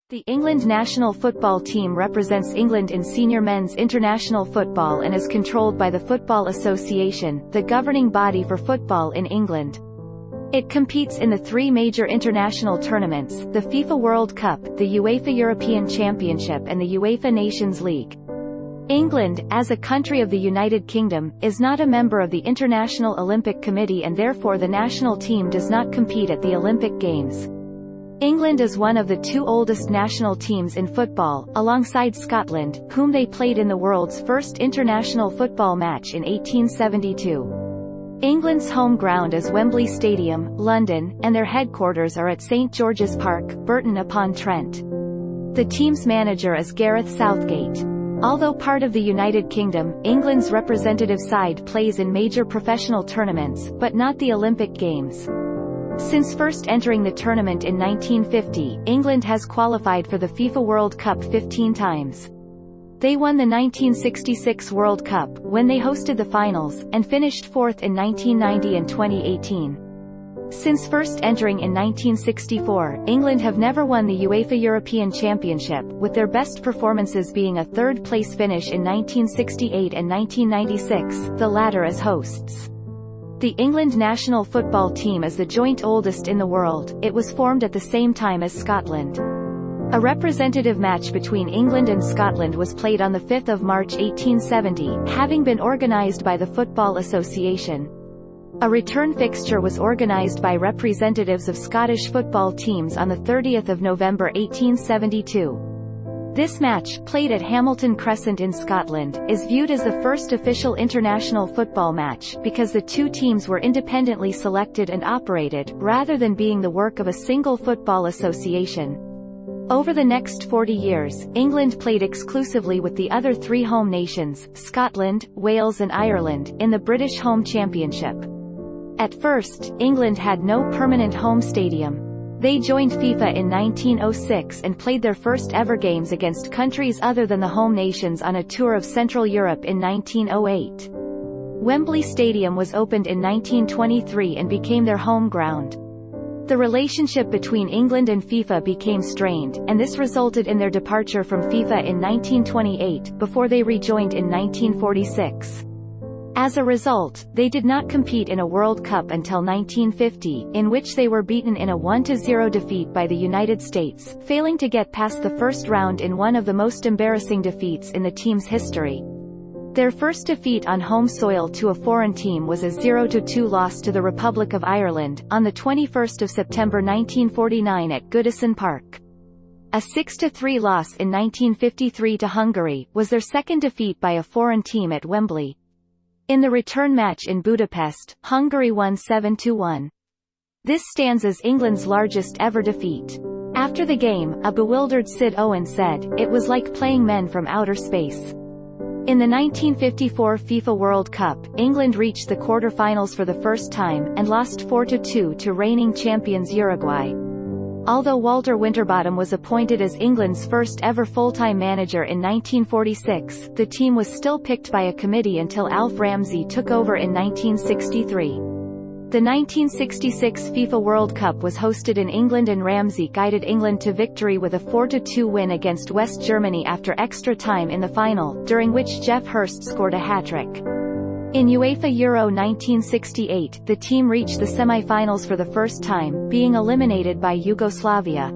The England national football team represents England in senior men's international football and is controlled by the Football Association, the governing body for football in England. It competes in the three major international tournaments, the FIFA World Cup, the UEFA European Championship and the UEFA Nations League. England, as a country of the United Kingdom, is not a member of the International Olympic Committee and therefore the national team does not compete at the Olympic Games. England is one of the two oldest national teams in football, alongside Scotland, whom they played in the world's first international football match in 1872. England's home ground is Wembley Stadium, London, and their headquarters are at St George's Park, Burton-upon-Trent. The team's manager is Gareth Southgate. Although part of the United Kingdom, England's representative side plays in major professional tournaments, but not the Olympic Games. Since first entering the tournament in 1950, England has qualified for the FIFA World Cup 15 times. They won the 1966 World Cup, when they hosted the finals, and finished fourth in 1990 and 2018. Since first entering in 1964, England have never won the UEFA European Championship, with their best performances being a third-place finish in 1968 and 1996, the latter as hosts. The England national football team is the joint oldest in the world. It was formed at the same time as Scotland. A representative match between England and Scotland was played on 5 March 1870, having been organised by the Football Association. A return fixture was organised by representatives of Scottish football teams on 30 November 1872. This match, played at Hamilton Crescent in Scotland, is viewed as the first official international football match, because the two teams were independently selected and operated, rather than being the work of a single football association. Over the next 40 years, England played exclusively with the other three home nations, Scotland, Wales and Ireland, in the British Home Championship. At first, England had no permanent home stadium. They joined FIFA in 1906 and played their first ever games against countries other than the home nations on a tour of Central Europe in 1908. Wembley Stadium was opened in 1923 and became their home ground. The relationship between England and FIFA became strained, and this resulted in their departure from FIFA in 1928, before they rejoined in 1946. As a result, they did not compete in a World Cup until 1950, in which they were beaten in a 1-0 defeat by the United States, failing to get past the first round in one of the most embarrassing defeats in the team's history. Their first defeat on home soil to a foreign team was a 0-2 loss to the Republic of Ireland, on 21 September 1949 at Goodison Park. A 6-3 loss in 1953 to Hungary, was their second defeat by a foreign team at Wembley. In the return match in Budapest, Hungary won 7-1. This stands as England's largest ever defeat. After the game, a bewildered Sid Owen said, "It was like playing men from outer space." In the 1954 FIFA World Cup, England reached the quarter-finals for the first time, and lost 4-2 to reigning champions Uruguay. Although Walter Winterbottom was appointed as England's first ever full-time manager in 1946, the team was still picked by a committee until Alf Ramsey took over in 1963. The 1966 FIFA World Cup was hosted in England and Ramsey guided England to victory with a 4-2 win against West Germany after extra time in the final, during which Geoff Hurst scored a hat-trick. In UEFA Euro 1968, the team reached the semi-finals for the first time, being eliminated by Yugoslavia.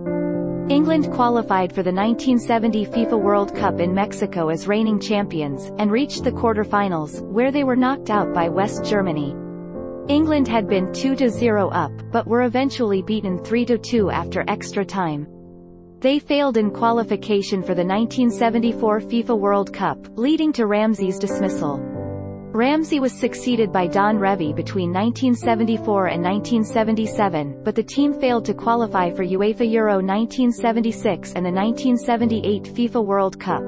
England qualified for the 1970 FIFA World Cup in Mexico as reigning champions, and reached the quarter-finals, where they were knocked out by West Germany. England had been 2-0 up, but were eventually beaten 3-2 after extra time. They failed in qualification for the 1974 FIFA World Cup, leading to Ramsey's dismissal. Ramsey was succeeded by Don Revie between 1974 and 1977, but the team failed to qualify for UEFA Euro 1976 and the 1978 FIFA World Cup.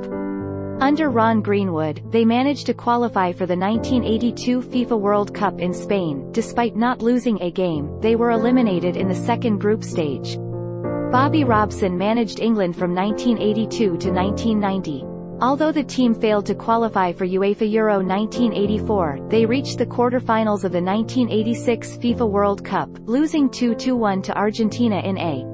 Under Ron Greenwood, they managed to qualify for the 1982 FIFA World Cup in Spain. Despite not losing a game, they were eliminated in the second group stage. Bobby Robson managed England from 1982 to 1990. Although the team failed to qualify for UEFA Euro 1984, they reached the quarter-finals of the 1986 FIFA World Cup, losing 2-1 to Argentina in a